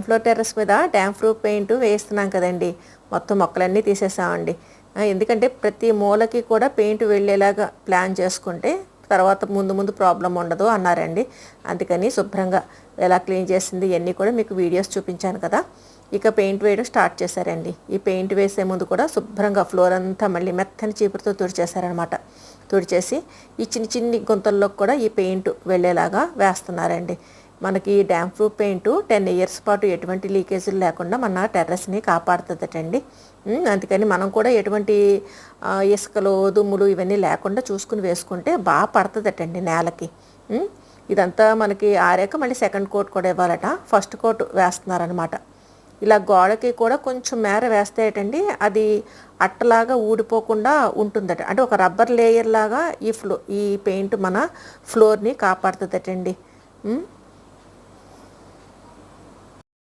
Floor terrace మీద dam proof paint వేస్తున్నాం కదండి, మొత్తం మొక్కలన్నీ తీసేసామండి. ఎందుకంటే ప్రతి మూలకి కూడా పెయింట్ వెళ్ళేలాగా ప్లాన్ చేసుకుంటే తర్వాత ముందు ముందు ప్రాబ్లం ఉండదు అన్నారండి. అందుకని శుభ్రంగా ఎలా క్లీన్ చేసింది ఇవన్నీ కూడా మీకు వీడియోస్ చూపించాను కదా. ఇక పెయింట్ వేయడం స్టార్ట్ చేశారండి. ఈ పెయింట్ వేసే ముందు కూడా శుభ్రంగా ఫ్లోర్ అంతా మళ్ళీ మెత్తని చీపురుతో తుడిచేశారనమాట. తుడిచేసి ఈ చిన్ని చిన్ని గుంతల్లో కూడా ఈ పెయింట్ వెళ్ళేలాగా వేస్తున్నారండి. మనకి డ్యామ్ ప్రూఫ్ పెయింట్ 10 ఇయర్స్ పాటు ఎటువంటి లీకేజీలు లేకుండా మన టెర్రస్ని కాపాడుతుందటండి. అందుకని మనం కూడా ఎటువంటి ఇసుకలు దుమ్ములు ఇవన్నీ లేకుండా చూసుకుని వేసుకుంటే బాగా పడుతుందటండి నేలకి. ఇదంతా మనకి ఆరాక మళ్ళీ సెకండ్ కోట్ కూడా ఇవ్వాలట. First coat వేస్తున్నారనమాట. ఇలా గోడకి కూడా కొంచెం మేర వేస్తేటండి అది అట్టలాగా ఊడిపోకుండా ఉంటుందట. అంటే ఒక రబ్బర్ లేయర్ లాగా ఈ పెయింట్ మన ఫ్లోర్ని కాపాడుతుందటండి.